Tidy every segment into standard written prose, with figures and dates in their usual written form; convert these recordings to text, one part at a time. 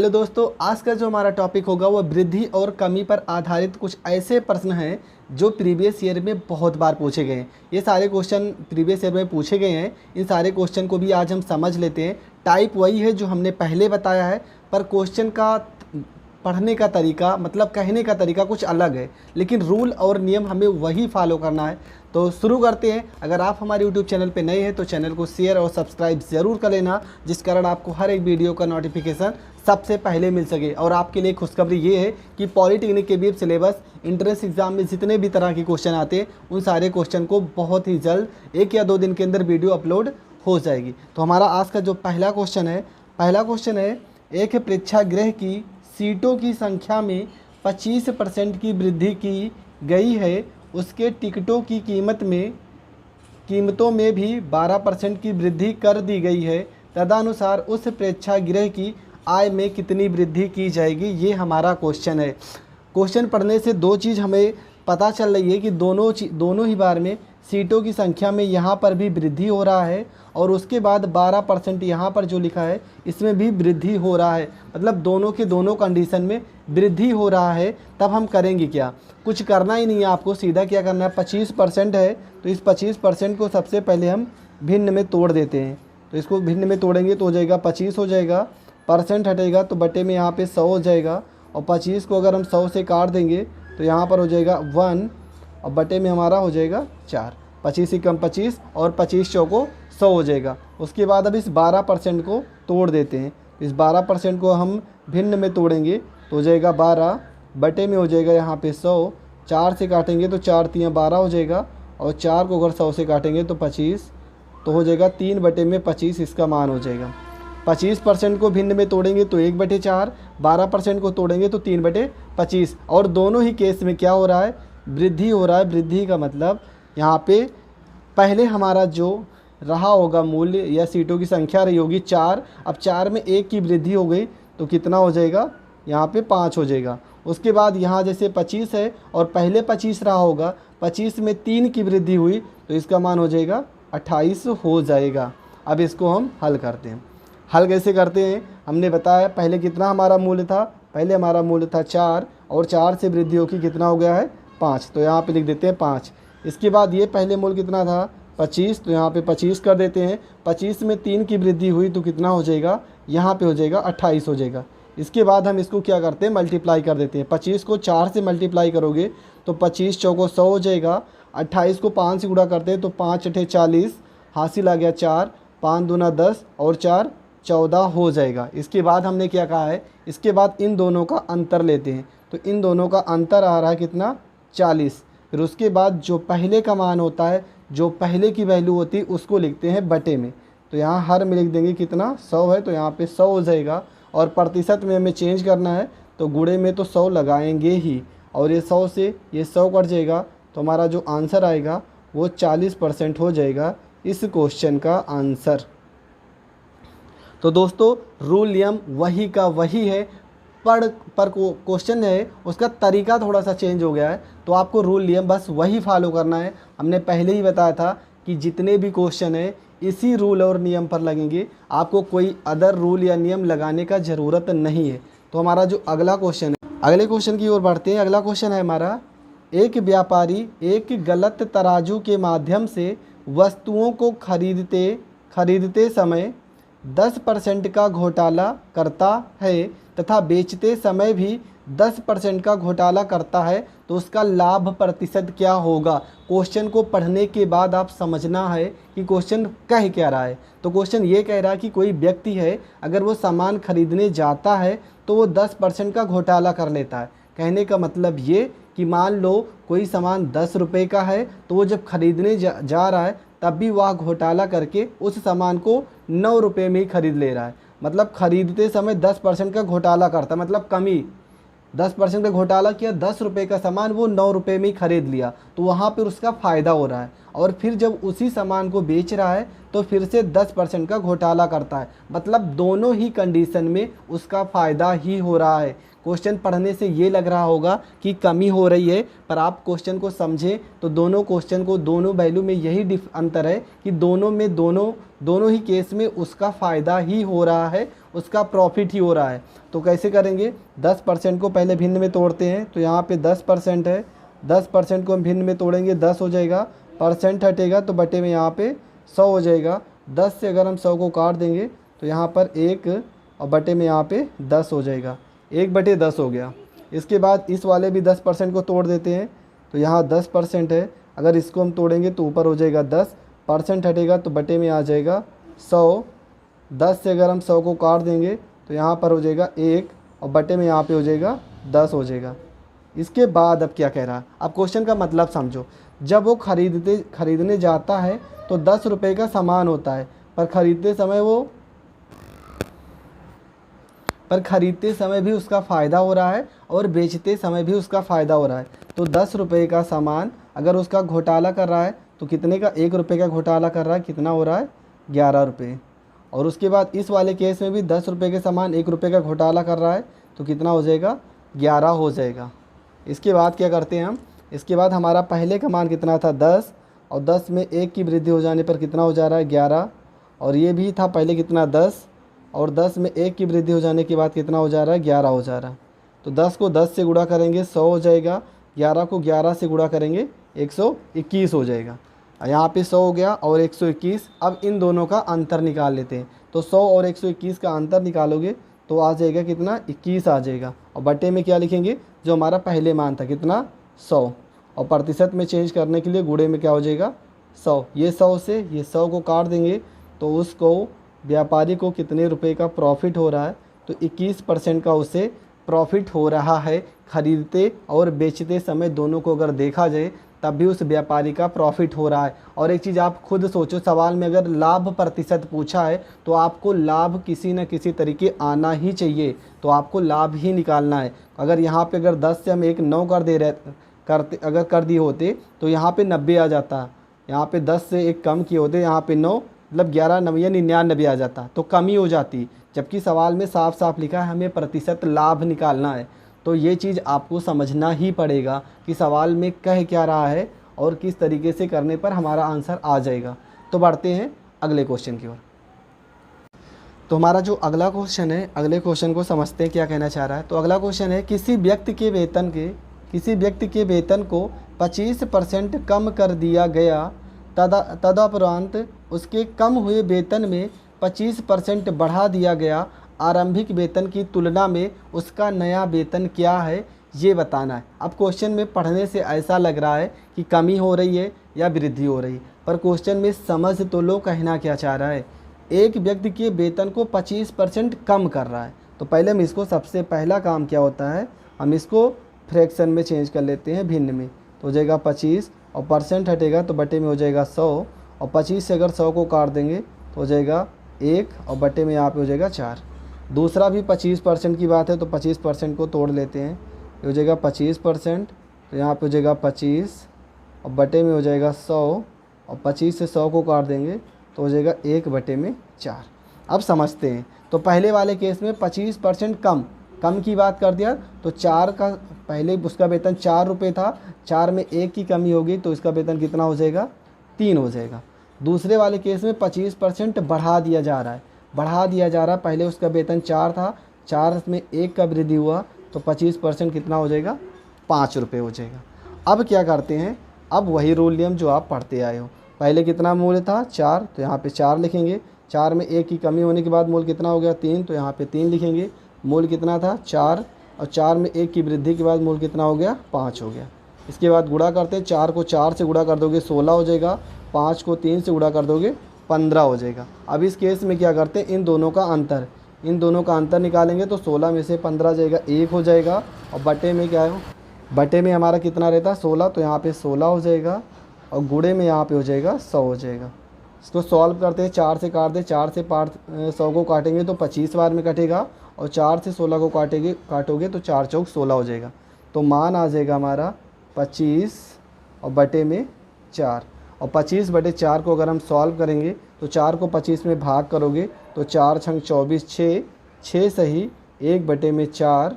Hello दोस्तों, आज का जो हमारा टॉपिक होगा वो वृद्धि और कमी पर आधारित कुछ ऐसे प्रश्न हैं जो प्रीवियस ईयर में बहुत बार पूछे गए हैं। ये सारे क्वेश्चन प्रीवियस ईयर में पूछे गए हैं। इन सारे क्वेश्चन को भी आज हम समझ लेते हैं। टाइप वही है जो हमने पहले बताया है, पर क्वेश्चन का पढ़ने का तरीका मतलब कहने का तरीका कुछ अलग है, लेकिन रूल और नियम हमें वही फॉलो करना है। तो शुरू करते हैं। अगर आप हमारे यूट्यूब चैनल पे नए हैं तो चैनल को शेयर और सब्सक्राइब ज़रूर कर लेना, जिस कारण आपको हर एक वीडियो का नोटिफिकेशन सबसे पहले मिल सके। और आपके लिए खुशखबरी ये है कि पॉलिटेक्निक के भी सिलेबस इंट्रेंस एग्जाम में जितने भी तरह के क्वेश्चन आते हैं उन सारे क्वेश्चन को बहुत ही जल्द 1 या 2 दिन के अंदर वीडियो अपलोड हो जाएगी। तो हमारा आज का जो पहला क्वेश्चन है, एक प्रेक्षागृह की सीटों की संख्या में 25% की वृद्धि की गई है, उसके टिकटों की कीमतों में भी 12% की वृद्धि कर दी गई है। तदनुसार उस प्रेक्षागृह की आय में कितनी वृद्धि की जाएगी? ये हमारा क्वेश्चन है। क्वेश्चन पढ़ने से दो चीज़ हमें पता चल रही है कि दोनों ही बार में सीटों की संख्या में यहाँ पर भी वृद्धि हो रहा है, और उसके बाद 12% यहाँ पर जो लिखा है इसमें भी वृद्धि हो रहा है। मतलब दोनों के दोनों कंडीशन में वृद्धि हो रहा है। तब हम करेंगे क्या? कुछ करना ही नहीं है आपको, सीधा क्या करना है, 25% है तो इस 25% को सबसे पहले हम भिन्न में तोड़ देते हैं। तो इसको भिन्न में तोड़ेंगे तो हो जाएगा 25 हो जाएगा, परसेंट हटेगा तो बटे में यहाँ पे 100 हो जाएगा, और 25 को अगर हम 100 से काट देंगे तो यहाँ पर हो जाएगा 1 और बटे में हमारा हो जाएगा 4। 25 ही कम 25 और 25 चौको 100 हो जाएगा। उसके बाद अब इस 12% को तोड़ देते हैं। इस 12% को हम भिन्न में तोड़ेंगे तो हो जाएगा 12 बटे में हो जाएगा यहाँ पे 100। 4 से काटेंगे तो 4 3 12 हो जाएगा, और 4 को अगर 100 से काटेंगे तो 25, तो हो जाएगा 3 बटे में 25 इसका मान हो जाएगा। 25% को भिन्न में तोड़ेंगे तो 1/4, 12% को तोड़ेंगे तो 3/25। और दोनों ही केस में क्या हो रहा है? वृद्धि हो रहा है। वृद्धि का मतलब यहाँ पे पहले हमारा जो रहा होगा मूल्य या सीटों की संख्या रही होगी 4, अब 4 में 1 की वृद्धि हो गई तो कितना हो जाएगा? यहाँ पे 5 हो जाएगा। उसके बाद यहाँ जैसे 25 है और पहले 25 रहा होगा, 25 में 3 की वृद्धि हुई तो इसका मान हो जाएगा 28 हो जाएगा। अब इसको हम हल करते हैं। हल कैसे करते हैं? हमने बताया पहले कितना हमारा मूल्य था, पहले हमारा मूल्य था 4 और 4 से वृद्धि होकर कितना हो गया है? 5, तो यहाँ पे लिख देते हैं 5। इसके बाद ये पहले मूल्य कितना था? 25, तो यहाँ पे 25 कर देते हैं। 25 में 3 की वृद्धि हुई तो कितना हो जाएगा? यहाँ पे हो जाएगा 28 हो जाएगा। इसके बाद हम इसको क्या करते हैं? मल्टीप्लाई कर देते हैं। 25 को 4 से मल्टीप्लाई करोगे तो 25 चौको 100 हो जाएगा। 28 को 5 से गुणा करते हैं तो 5 8 40, हासिल आ गया 4, 5 दूना 10 और 4 14 हो जाएगा। इसके बाद हमने क्या कहा है? इसके बाद इन दोनों का अंतर लेते हैं, तो इन दोनों का अंतर आ रहा है कितना? 40। फिर उसके बाद जो पहले का मान होता है, जो पहले की वैल्यू होती है उसको लिखते हैं बटे में। तो यहाँ हर में लिख देंगे कितना? 100 है तो यहाँ पे 100 हो जाएगा। और प्रतिशत में हमें चेंज करना है तो गुणे में तो 100 लगाएंगे ही, और ये 100 से ये 100 कट जाएगा तो हमारा जो आंसर आएगा वो 40% हो जाएगा इस क्वेश्चन का आंसर। तो दोस्तों रूल नियम वही का वही है, पर क्वेश्चन है उसका तरीका थोड़ा सा चेंज हो गया है। तो आपको रूल नियम बस वही फॉलो करना है। हमने पहले ही बताया था कि जितने भी क्वेश्चन हैं इसी रूल और नियम पर लगेंगे, आपको कोई अदर रूल या नियम लगाने का ज़रूरत नहीं है। तो हमारा जो अगला क्वेश्चन है, अगले क्वेश्चन की ओर बढ़ते हैं। अगला क्वेश्चन है हमारा, एक व्यापारी एक गलत तराजू के माध्यम से वस्तुओं को खरीदते समय 10% का घोटाला करता है तथा बेचते समय भी 10% का घोटाला करता है, तो उसका लाभ प्रतिशत क्या होगा? क्वेश्चन को पढ़ने के बाद आप समझना है कि क्वेश्चन कह क्या रहा है। तो क्वेश्चन ये कह रहा है कि कोई व्यक्ति है, अगर वो सामान खरीदने जाता है तो वो 10% का घोटाला कर लेता है। कहने का मतलब ये कि मान लो कोई सामान 10 रुपये का है, तो वो जब खरीदने जा रहा है तब भी वह घोटाला करके उस सामान को 9 रुपये में ही खरीद ले रहा है। मतलब खरीदते समय 10% का घोटाला करता है, मतलब कमी 10% का घोटाला किया, 10 रुपये का सामान वो 9 रुपये में ही खरीद लिया, तो वहाँ पर उसका फ़ायदा हो रहा है। और फिर जब उसी सामान को बेच रहा है तो फिर से 10% का घोटाला करता है। मतलब दोनों ही कंडीशन में उसका फ़ायदा ही हो रहा है। क्वेश्चन पढ़ने से ये लग रहा होगा कि कमी हो रही है, पर आप क्वेश्चन को समझें तो दोनों क्वेश्चन को दोनों वैल्यू में यही अंतर है कि दोनों ही केस में उसका फ़ायदा ही हो रहा है, उसका प्रॉफिट ही हो रहा है। तो कैसे करेंगे, 10% को पहले भिन्न में तोड़ते हैं, तो यहाँ पे 10% है, 10% को हम भिन्न में तोड़ेंगे 10 हो जाएगा, परसेंट हटेगा तो बटे में यहाँ पे 100 हो जाएगा। 10 से अगर हम 100 को काट देंगे तो यहाँ पर 1 और बटे में यहाँ पे 10 हो जाएगा, 1/10 हो गया। इसके बाद इस वाले भी 10% को तोड़ देते हैं, तो यहाँ 10% है, अगर इसको हम तोड़ेंगे तो ऊपर हो जाएगा 10, परसेंट हटेगा तो बटे में आ जाएगा 100। 10 से अगर हम 100 को काट देंगे तो यहाँ पर हो जाएगा 1 और बटे में यहाँ पे हो जाएगा 10 हो जाएगा। इसके बाद अब क्या कह रहा है, अब क्वेश्चन का मतलब समझो। जब वो खरीदने जाता है तो 10 रुपये का सामान होता है, पर खरीदते समय भी उसका फ़ायदा हो रहा है और बेचते समय भी उसका फ़ायदा हो रहा है। तो 10 रुपये का सामान अगर उसका घोटाला कर रहा है तो कितने का, 1 रुपये का घोटाला कर रहा है, कितना हो रहा है, 11 रुपये। और उसके बाद इस वाले केस में भी 10 रुपये के सामान 1 रुपये का घोटाला कर रहा है तो कितना हो जाएगा, 11 हो जाएगा। इसके बाद क्या करते हैं हम, इसके बाद हमारा पहले का मान कितना था, 10, और 10 में 1 की वृद्धि हो जाने पर कितना हो जा रहा है, 11। और ये भी था पहले कितना, 10, और 10 में 1 की वृद्धि हो जाने के बाद कितना हो जा रहा है, 11 हो जा रहा है। तो 10 को 10 से गुणा करेंगे 100 हो जाएगा, 11 को 11 से गुणा करेंगे 121 हो जाएगा। यहाँ पे 100 हो गया और 121। अब इन दोनों का अंतर निकाल लेते हैं, तो 100 और 121 का अंतर निकालोगे तो आ जाएगा कितना, 21 आ जाएगा। और बटे में क्या लिखेंगे, जो हमारा पहले मान था कितना, 100, और प्रतिशत में चेंज करने के लिए गुणे में क्या हो जाएगा, 100। ये 100 से ये 100 को काट देंगे तो उसको व्यापारी को कितने रुपए का प्रॉफिट हो रहा है, तो 21% का उसे प्रॉफिट हो रहा है। खरीदते और बेचते समय दोनों को अगर देखा जाए तब भी उस व्यापारी का प्रॉफिट हो रहा है। और एक चीज़ आप खुद सोचो, सवाल में अगर लाभ प्रतिशत पूछा है तो आपको लाभ किसी न किसी तरीके आना ही चाहिए, तो आपको लाभ ही निकालना है। अगर यहाँ पे अगर 10 से हम 1 9 कर दिए होते तो यहाँ पे 90 आ जाता, यहाँ पे 10 से 1 कम किए होते, यहाँ पे 9 मतलब 11 9 या 99 आ जाता, तो कमी हो जाती। जबकि सवाल में साफ साफ लिखा है हमें प्रतिशत लाभ निकालना है। तो ये चीज़ आपको समझना ही पड़ेगा कि सवाल में कह क्या रहा है और किस तरीके से करने पर हमारा आंसर आ जाएगा। तो बढ़ते हैं अगले क्वेश्चन की ओर। तो हमारा जो अगला क्वेश्चन है, अगले क्वेश्चन को समझते हैं क्या कहना चाह रहा है। तो अगला क्वेश्चन है, किसी व्यक्ति के वेतन को 25% कम कर दिया गया, तदुपरांत उसके कम हुए वेतन में 25% बढ़ा दिया गया। आरंभिक वेतन की तुलना में उसका नया वेतन क्या है, ये बताना है। अब क्वेश्चन में पढ़ने से ऐसा लग रहा है कि कमी हो रही है या वृद्धि हो रही है, पर क्वेश्चन में समझ तो लो कहना क्या चाह रहा है। एक व्यक्ति के वेतन को 25% कम कर रहा है, तो पहले हम इसको, सबसे पहला काम क्या होता है, हम इसको फ्रैक्शन में चेंज कर लेते हैं, भिन्न में। तो हो जाएगा 25 और परसेंट हटेगा तो बटे में हो जाएगा 100, और 25 से अगर 100 को काट देंगे तो हो जाएगा 1 और बटे में यहाँ पे हो जाएगा 4। दूसरा भी 25% की बात है तो 25% को तोड़ लेते हैं, ये हो जाएगा 25%, तो यहाँ पे हो जाएगा 25 और बटे में हो जाएगा 100, और 25 से 100 को काट देंगे तो हो जाएगा 1/4। अब समझते हैं, तो पहले वाले केस में 25% कम की बात कर दिया, तो 4 का, पहले उसका वेतन 4 रुपये था, 4 में 1 की कमी होगी तो इसका वेतन कितना हो जाएगा, 3 हो जाएगा। दूसरे वाले केस में 25% बढ़ा दिया जा रहा है, पहले उसका वेतन 4 था, 4 में 1 का वृद्धि हुआ तो 25% कितना हो जाएगा, 5 रुपये हो जाएगा। अब क्या करते हैं, अब वही रूल नियम जो आप पढ़ते आए हो, पहले कितना मूल्य था, 4, तो यहाँ पे 4 लिखेंगे, 4 में 1 की कमी होने के बाद मूल्य कितना हो गया, 3, तो यहाँ पे 3 लिखेंगे। मूल्य कितना था, 4, और 4 में 1 की वृद्धि के बाद मूल्य कितना हो गया, 5 हो गया। इसके बाद गुणा करते हैं, 4 को 4 से गुणा कर दोगे 16 हो जाएगा, 5 को 3 से गुणा कर दोगे 15 हो जाएगा। अब इस केस में क्या करते हैं, इन दोनों का अंतर निकालेंगे, तो 16 में से 15 जाएगा 1 हो जाएगा, और बटे में क्या है, बटे में हमारा कितना रहता है 16, तो यहाँ पे 16 हो जाएगा, और गुणे में यहाँ पे हो जाएगा 100 हो जाएगा। इसको सॉल्व करते हैं, 4 से काट दे, 4 से 100 को काटेंगे तो 25 बार में कटेगा, और 4 से 16 को काटोगे तो 4 चौक 16 हो जाएगा। तो मान आ जाएगा हमारा 25 और बटे में 4, और 25/4 को अगर हम सॉल्व करेंगे तो 4 को 25 में भाग करोगे तो 4 छंग 24, 6 सही 1/4,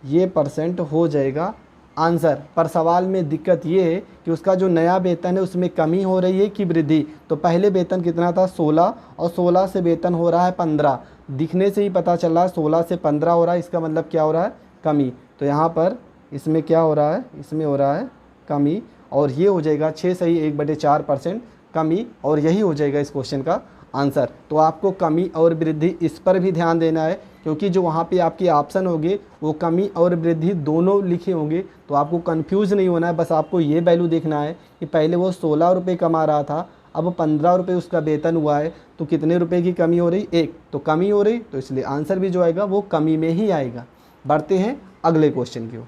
ये % हो जाएगा आंसर। पर सवाल में दिक्कत ये है कि उसका जो नया वेतन है उसमें कमी हो रही है कि वृद्धि। तो पहले वेतन कितना था 16 और 16 से वेतन हो रहा है 15। दिखने से ही पता चल रहा है 16 से 15 हो रहा है, इसका मतलब क्या हो रहा है कमी। तो यहाँ पर इसमें क्या हो रहा है, इसमें हो रहा है कमी और ये हो जाएगा 6 सही 1/4% कमी और यही हो जाएगा इस क्वेश्चन का आंसर। तो आपको कमी और वृद्धि इस पर भी ध्यान देना है क्योंकि जो वहाँ पे आपके ऑप्शन होंगे वो कमी और वृद्धि दोनों लिखे होंगे। तो आपको कंफ्यूज नहीं होना है, बस आपको ये वैल्यू देखना है कि पहले वो 16 रुपये कमा रहा था, अब 15 रुपये उसका वेतन हुआ है, तो कितने रुपए की कमी हो रही, 1। तो कमी हो रही, तो इसलिए आंसर भी जो आएगा वो कमी में ही आएगा। बढ़ते हैं अगले क्वेश्चन की ओर।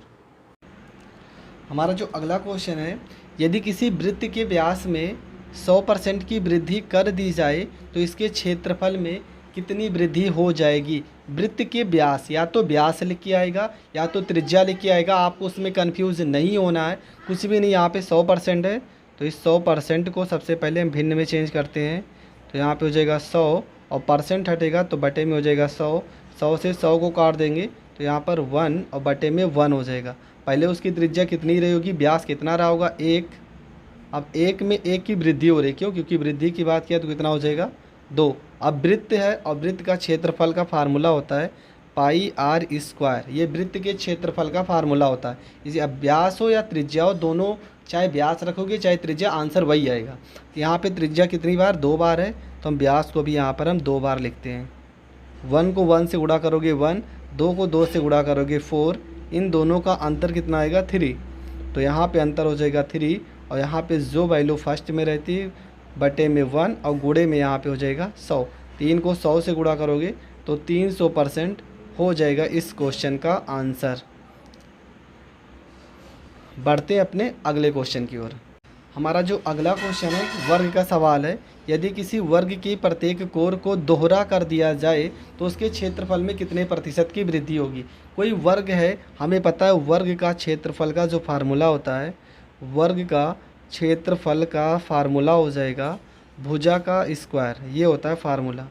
हमारा जो अगला क्वेश्चन है, यदि किसी वृत्त के व्यास में 100% की वृद्धि कर दी जाए तो इसके क्षेत्रफल में कितनी वृद्धि हो जाएगी। वृत्त के व्यास, या तो व्यास लिख के आएगा या तो त्रिज्या लिख के आएगा, आपको उसमें कन्फ्यूज नहीं होना है, कुछ भी नहीं। यहाँ पे 100% है तो इस 100% को सबसे पहले हम भिन्न में चेंज करते हैं। तो यहाँ पे हो जाएगा 100 और परसेंट हटेगा तो बटे में हो जाएगा 100। 100 से 100 को काट देंगे तो यहाँ पर 1 और बटे में 1 हो जाएगा। पहले उसकी त्रिज्या कितनी रही होगी, व्यास कितना रहा होगा 1। अब 1 में 1 की वृद्धि हो रही, क्यों, क्योंकि वृद्धि की बात किया तो कितना हो जाएगा 2। अब वृत्त है और वृत्त का क्षेत्रफल का फार्मूला होता है पाई आर स्क्वायर। ये वृत्त के क्षेत्रफल का फार्मूला होता है। इसी अब व्यास हो या त्रिज्या हो, दोनों चाहे व्यास रखोगे चाहे त्रिज्या, आंसर वही आएगा। तो यहाँ पे त्रिज्या कितनी बार, 2 बार है, तो हम व्यास को भी यहाँ पर हम 2 बार लिखते हैं। 1 को 1 से गुणा करोगे 1, 2 को 2 से गुणा करोगे 4, इन दोनों का अंतर कितना आएगा 3। तो यहाँ पे अंतर हो जाएगा 3 और यहाँ पे जो वैल्यू फर्स्ट में रहती है बटे में 1 और गुणे में यहाँ पे हो जाएगा 100। 3 को 100 से गुणा करोगे तो 300% हो जाएगा इस क्वेश्चन का आंसर। बढ़ते हैं अपने अगले क्वेश्चन की ओर। हमारा जो अगला क्वेश्चन है वर्ग का सवाल है, यदि किसी वर्ग की प्रत्येक कोर को दोहरा कर दिया जाए तो उसके क्षेत्रफल में कितने प्रतिशत की वृद्धि होगी। कोई वर्ग है, हमें पता है वर्ग का क्षेत्रफल का जो फार्मूला होता है, वर्ग का क्षेत्रफल का फार्मूला हो जाएगा भुजा का स्क्वायर, ये होता है फार्मूला।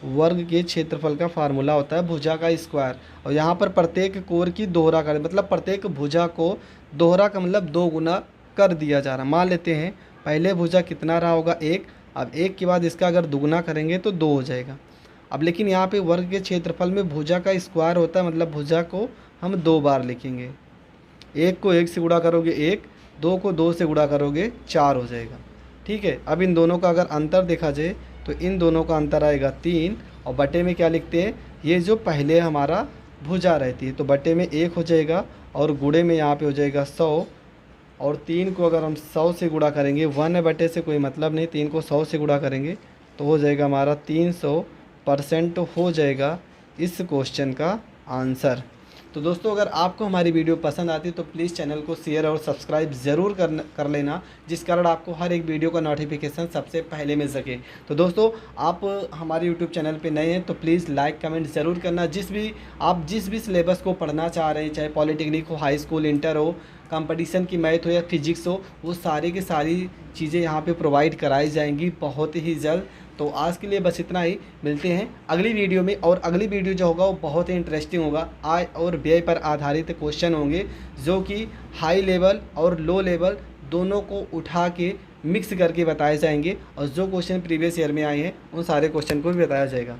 वर्ग के क्षेत्रफल का फार्मूला होता है भुजा का स्क्वायर। और यहाँ पर प्रत्येक कोर की दोहरा कर, मतलब प्रत्येक भुजा को दोहरा का मतलब 2 गुना कर दिया जा रहा। मान लेते हैं पहले भुजा कितना रहा होगा 1, अब 1 के बाद इसका अगर दुगुना करेंगे तो 2 हो जाएगा। अब लेकिन यहाँ पे वर्ग के क्षेत्रफल में भुजा का स्क्वायर होता है, मतलब भुजा को हम 2 बार लिखेंगे। 1 को 1 से गुणा करोगे 1, 2 को 2 से गुणा करोगे 4 हो जाएगा। ठीक है, अब इन दोनों का अगर अंतर देखा जाए तो इन दोनों का अंतर आएगा 3 और बटे में क्या लिखते हैं, ये जो पहले हमारा भुजा रहती है तो बटे में 1 हो जाएगा और गुणे में यहाँ पे हो जाएगा 100 और 3 को अगर हम 100 से गुणा करेंगे, 1 बटे से कोई मतलब नहीं, 3 को 100 से गुणा करेंगे तो हो जाएगा हमारा 300% हो जाएगा इस क्वेश्चन का आंसर। तो दोस्तों अगर आपको हमारी वीडियो पसंद आती है तो प्लीज़ चैनल को शेयर और सब्सक्राइब ज़रूर कर लेना, जिस कारण आपको हर एक वीडियो का नोटिफिकेशन सबसे पहले मिल सके। तो दोस्तों आप हमारे यूट्यूब चैनल पे नए हैं तो प्लीज़ लाइक कमेंट ज़रूर करना। जिस भी सिलेबस को पढ़ना चाह रहे हैं, चाहे पॉलिटेक्निक हो, हाई स्कूल, इंटर हो, कंपटीशन की मैथ हो या फिजिक्स हो, वो सारी की सारी चीज़ें यहाँ पे प्रोवाइड कराई जाएंगी बहुत ही जल्द। तो आज के लिए बस इतना ही, मिलते हैं अगली वीडियो में। और अगली वीडियो जो होगा वो बहुत ही इंटरेस्टिंग होगा। आय और व्यय पर आधारित क्वेश्चन होंगे जो कि हाई लेवल और लो लेवल दोनों को उठा के मिक्स करके बताए जाएंगे और जो क्वेश्चन प्रीवियस ईयर में आए हैं उन सारे क्वेश्चन को भी बताया जाएगा।